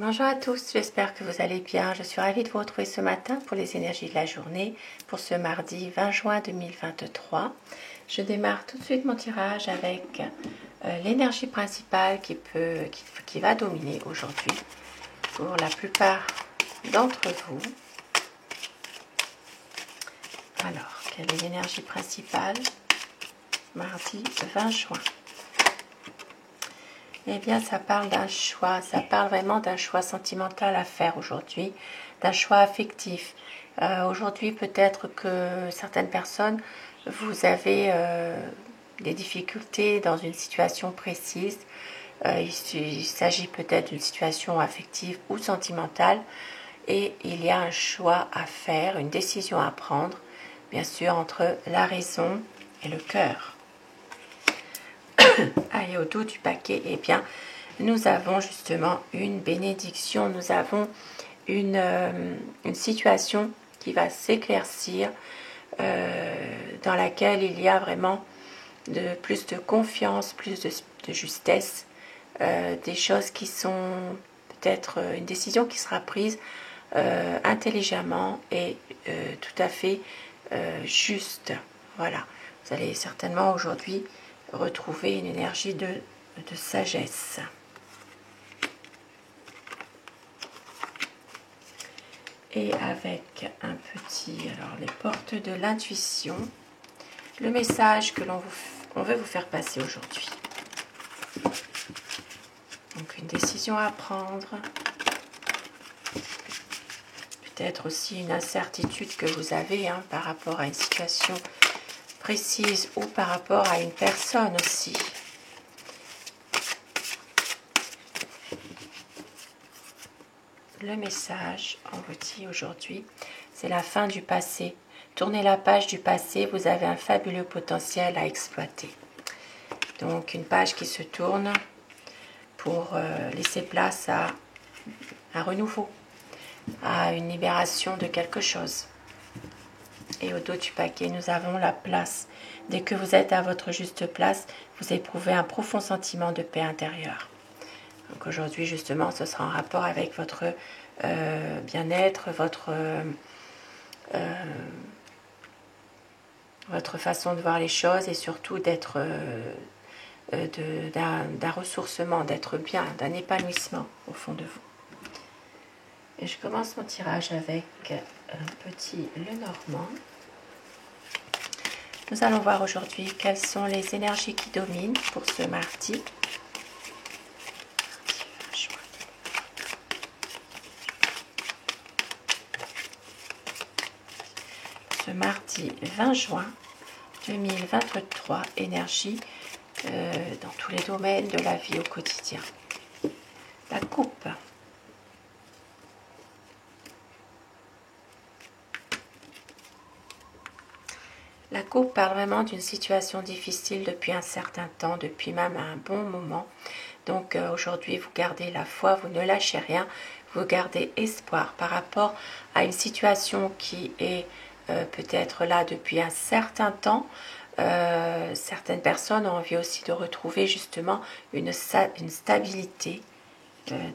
Bonjour à tous, j'espère que vous allez bien. Je suis ravie de vous retrouver ce matin pour les énergies de la journée, pour ce mardi 20 juin 2023. Je démarre tout de suite mon tirage avec l'énergie principale qui va dominer aujourd'hui pour la plupart d'entre vous. Alors, quelle est l'énergie principale mardi 20 juin? Eh bien, ça parle d'un choix, ça parle vraiment d'un choix sentimental à faire aujourd'hui, d'un choix affectif. Aujourd'hui, peut-être que certaines personnes, vous avez des difficultés dans une situation précise. Il s'agit peut-être d'une situation affective ou sentimentale et il y a un choix à faire, une décision à prendre, bien sûr, entre la raison et le cœur. Et au dos du paquet, eh bien, nous avons justement une bénédiction, nous avons une situation qui va s'éclaircir, dans laquelle il y a vraiment plus de confiance, plus de justesse, des choses qui sont peut-être une décision qui sera prise intelligemment et tout à fait juste. Voilà, vous allez certainement aujourd'hui retrouver une énergie de sagesse. Et avec un petit, alors les portes de l'intuition, le message que on veut vous faire passer aujourd'hui. Donc une décision à prendre, peut-être aussi une incertitude que vous avez par rapport à une situation précise ou par rapport à une personne aussi. Le message, on vous dit aujourd'hui, c'est la fin du passé. Tournez la page du passé, vous avez un fabuleux potentiel à exploiter. Donc une page qui se tourne pour laisser place à un renouveau, à une libération de quelque chose. Et au dos du paquet, nous avons la place. Dès que vous êtes à votre juste place, vous éprouvez un profond sentiment de paix intérieure. Donc aujourd'hui, justement, ce sera en rapport avec votre bien-être, votre façon de voir les choses et surtout d'être d'un ressourcement, d'être bien, d'un épanouissement au fond de vous. Et je commence mon tirage avec un petit Lenormand. Nous allons voir aujourd'hui quelles sont les énergies qui dominent pour ce mardi. Ce mardi 20 juin 2023, énergie dans tous les domaines de la vie au quotidien. La coupe. La coupe parle vraiment d'une situation difficile depuis un certain temps, depuis même un bon moment. Donc aujourd'hui, vous gardez la foi, vous ne lâchez rien, vous gardez espoir par rapport à une situation qui est peut-être là depuis un certain temps. Certaines personnes ont envie aussi de retrouver justement une stabilité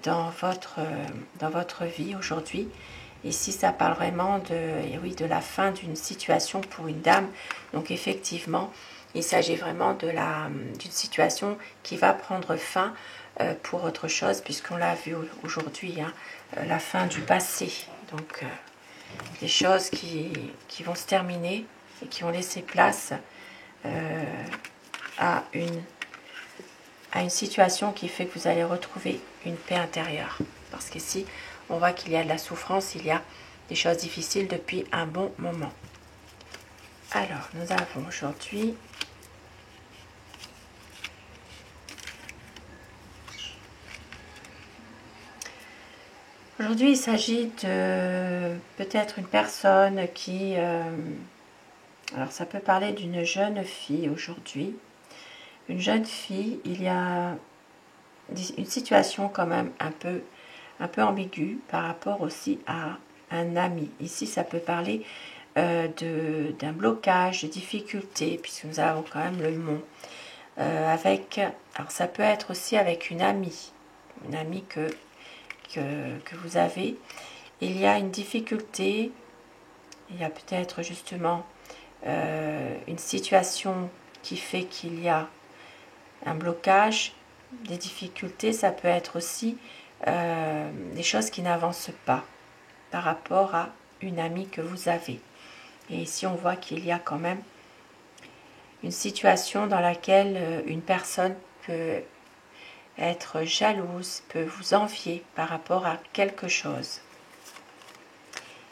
dans votre vie aujourd'hui. Ici, ça parle vraiment de la fin d'une situation pour une dame. Donc effectivement, il s'agit vraiment d'une situation qui va prendre fin pour autre chose, puisqu'on l'a vu aujourd'hui, la fin du passé. Donc des choses qui vont se terminer et qui vont laisser place à une situation qui fait que vous allez retrouver une paix intérieure. Parce qu'ici, on voit qu'il y a de la souffrance, il y a des choses difficiles depuis un bon moment. Alors, nous avons aujourd'hui il s'agit de peut-être une personne qui... alors, ça peut parler d'une jeune fille aujourd'hui. Une jeune fille, il y a une situation quand même un peu ambiguë par rapport aussi à un ami. Ici, ça peut parler d'un blocage, de difficultés, puisque nous avons quand même le mont. Alors ça peut être aussi avec une amie que vous avez, il y a une difficulté, il y a peut-être justement une situation qui fait qu'il y a un blocage, des difficultés, ça peut être aussi des choses qui n'avancent pas par rapport à une amie que vous avez. Et ici, on voit qu'il y a quand même une situation dans laquelle une personne peut être jalouse, peut vous envier par rapport à quelque chose.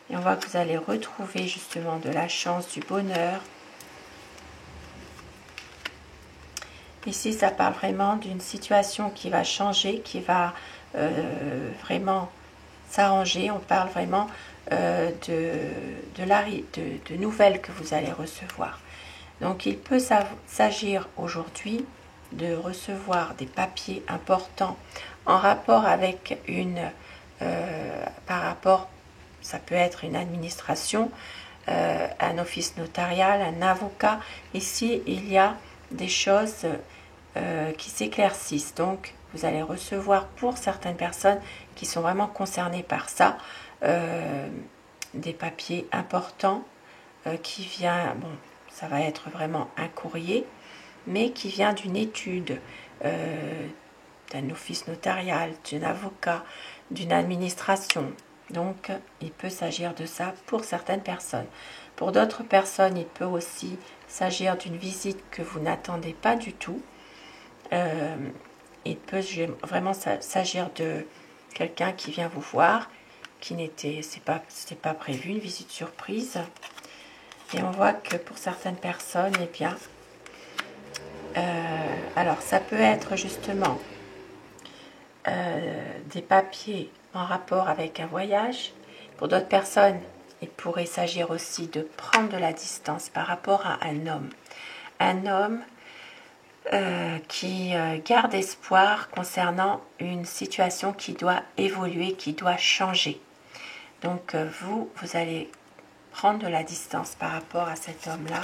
Et on voit que vous allez retrouver justement de la chance, du bonheur. Ici, ça parle vraiment d'une situation qui va changer, qui va vraiment s'arranger. On parle vraiment de nouvelles que vous allez recevoir. Donc, il peut s'agir aujourd'hui de recevoir des papiers importants en rapport avec ça peut être une administration, un office notarial, un avocat. Ici, il y a des choses qui s'éclaircissent. Donc, vous allez recevoir pour certaines personnes qui sont vraiment concernées par ça, des papiers importants qui vient, bon, ça va être vraiment un courrier, mais qui vient d'une étude, d'un office notarial, d'un avocat, d'une administration. Donc, il peut s'agir de ça pour certaines personnes. Pour d'autres personnes, il peut aussi s'agir d'une visite que vous n'attendez pas du tout. Il peut vraiment s'agir de quelqu'un qui vient vous voir, qui c'était pas prévu, une visite surprise. Et on voit que pour certaines personnes, eh bien, alors ça peut être justement des papiers en rapport avec un voyage. Pour d'autres personnes, il pourrait s'agir aussi de prendre de la distance par rapport à un homme. Un homme qui garde espoir concernant une situation qui doit évoluer, qui doit changer. Donc vous allez prendre de la distance par rapport à cet homme-là.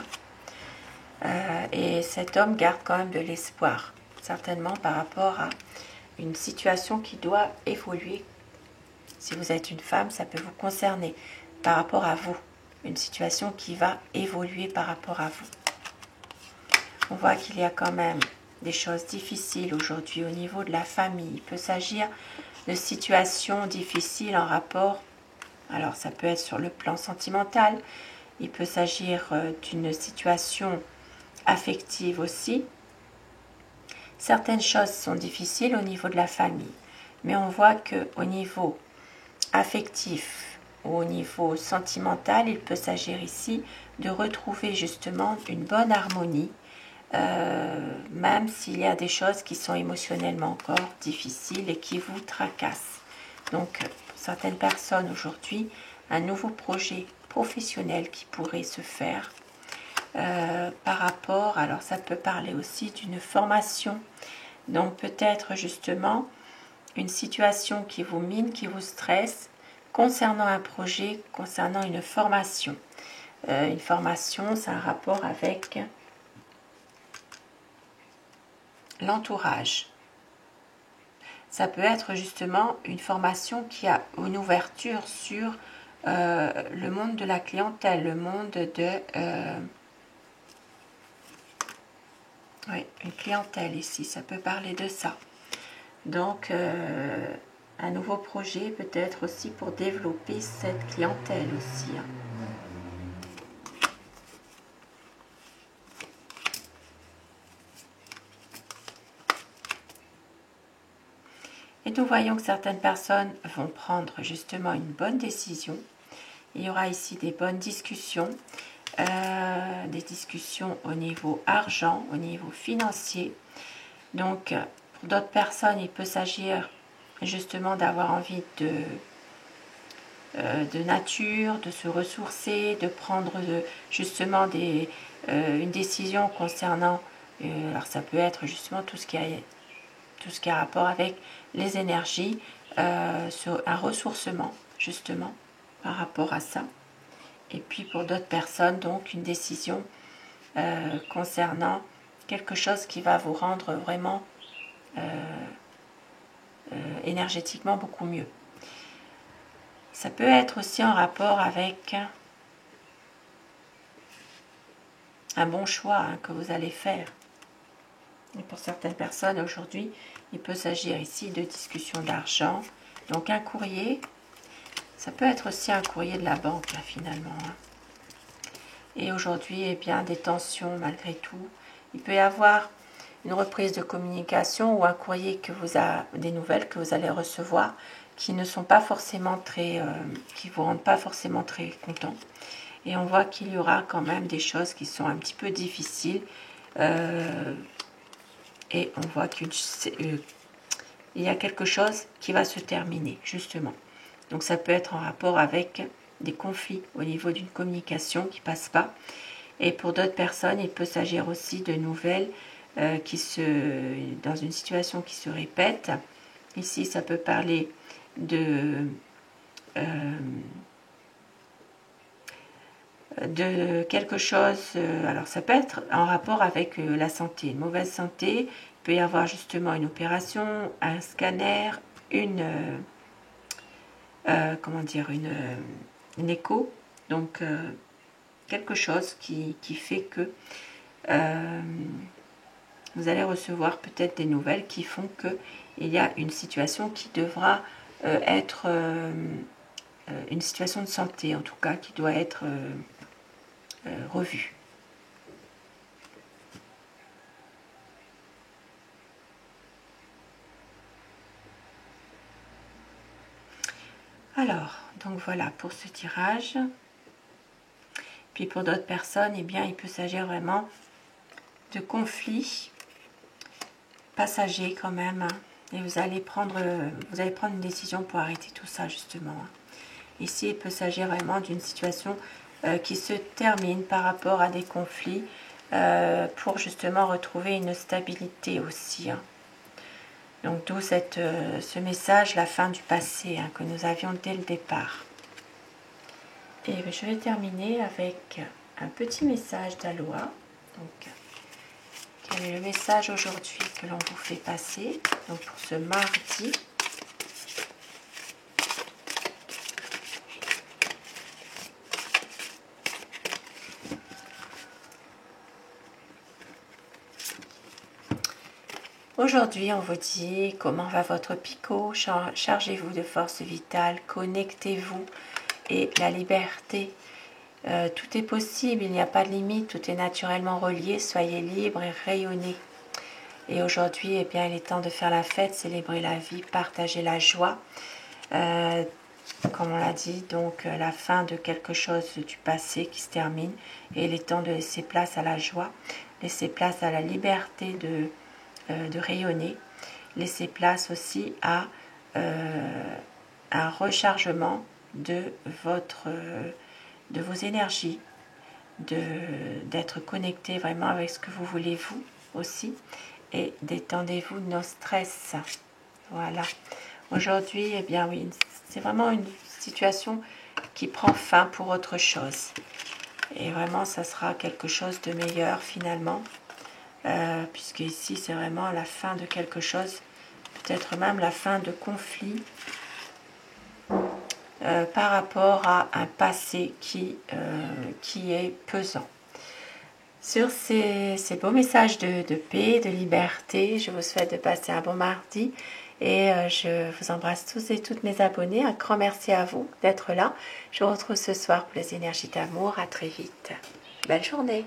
Et cet homme garde quand même de l'espoir, certainement par rapport à une situation qui doit évoluer. Si vous êtes une femme, ça peut vous concerner par rapport à vous. Une situation qui va évoluer par rapport à vous. On voit qu'il y a quand même des choses difficiles aujourd'hui au niveau de la famille. Il peut s'agir de situations difficiles en rapport, alors ça peut être sur le plan sentimental, il peut s'agir d'une situation affective aussi. Certaines choses sont difficiles au niveau de la famille, mais on voit qu'au niveau affectif ou au niveau sentimental, il peut s'agir ici de retrouver justement une bonne harmonie, même s'il y a des choses qui sont émotionnellement encore difficiles et qui vous tracassent. Donc, pour certaines personnes aujourd'hui, un nouveau projet professionnel qui pourrait se faire par rapport, alors ça peut parler aussi d'une formation, donc peut-être justement une situation qui vous mine, qui vous stresse concernant un projet, concernant une formation. Une formation, c'est un rapport avec l'entourage. Ça peut être justement une formation qui a une ouverture sur le monde de la clientèle, le monde de... oui, une clientèle ici, ça peut parler de ça. Donc, un nouveau projet peut-être aussi pour développer cette clientèle aussi. Et nous voyons que certaines personnes vont prendre justement une bonne décision. Il y aura ici des bonnes discussions, des discussions au niveau argent, au niveau financier. Donc, pour d'autres personnes, il peut s'agir justement d'avoir envie de nature, de se ressourcer, de prendre justement une décision concernant, alors ça peut être justement tout ce qui a rapport avec les énergies, sur un ressourcement justement par rapport à ça. Et puis pour d'autres personnes, donc une décision concernant quelque chose qui va vous rendre vraiment énergétiquement beaucoup mieux. Ça peut être aussi en rapport avec un bon choix que vous allez faire. Et pour certaines personnes aujourd'hui, il peut s'agir ici de discussion d'argent. Donc un courrier, ça peut être aussi un courrier de la banque là, finalement. Et aujourd'hui, eh bien, des tensions malgré tout. Il peut y avoir une reprise de communication ou un courrier que vous a des nouvelles que vous allez recevoir qui ne sont pas forcément très, qui vous rendent pas forcément très content. Et on voit qu'il y aura quand même des choses qui sont un petit peu difficiles. Et on voit qu'il y a quelque chose qui va se terminer, justement. Donc ça peut être en rapport avec des conflits au niveau d'une communication qui ne passe pas. Et pour d'autres personnes, il peut s'agir aussi de nouvelles dans une situation qui se répète. Ici, ça peut parler de quelque chose, alors ça peut être en rapport avec la santé, une mauvaise santé, il peut y avoir justement une opération, un scanner, comment dire, une écho, donc quelque chose qui fait que vous allez recevoir peut-être des nouvelles qui font qu'il y a une situation qui devra être une situation de santé en tout cas qui doit être revue. Alors, donc voilà pour ce tirage. Puis pour d'autres personnes, eh bien, il peut s'agir vraiment de conflits passagers quand même. Et vous allez prendre une décision pour arrêter tout ça justement. Ici, il peut s'agir vraiment d'une situation qui se termine par rapport à des conflits pour justement retrouver une stabilité aussi. Donc d'où ce message, la fin du passé que nous avions dès le départ. Et je vais terminer avec un petit message d'Aloha. Donc, quel est le message aujourd'hui que l'on vous fait passer donc pour ce mardi ? Aujourd'hui, on vous dit comment va votre picot, chargez-vous de force vitale, connectez-vous et la liberté. Tout est possible, il n'y a pas de limite, tout est naturellement relié, soyez libre et rayonnez. Et aujourd'hui, eh bien, il est temps de faire la fête, célébrer la vie, partager la joie. Comme on l'a dit, donc la fin de quelque chose du passé qui se termine et il est temps de laisser place à la joie, laisser place à la liberté de rayonner, laisser place aussi à un rechargement de vos énergies, d'être connecté vraiment avec ce que vous voulez vous aussi et détendez-vous de nos stress. Voilà. Aujourd'hui, eh bien oui, c'est vraiment une situation qui prend fin pour autre chose. Et vraiment, ça sera quelque chose de meilleur finalement. Puisque ici, c'est vraiment la fin de quelque chose, peut-être même la fin de conflit par rapport à un passé qui est pesant. Sur ces beaux messages de paix, de liberté, je vous souhaite de passer un bon mardi et je vous embrasse tous et toutes mes abonnés. Un grand merci à vous d'être là. Je vous retrouve ce soir pour les énergies d'amour. À très vite. Belle journée.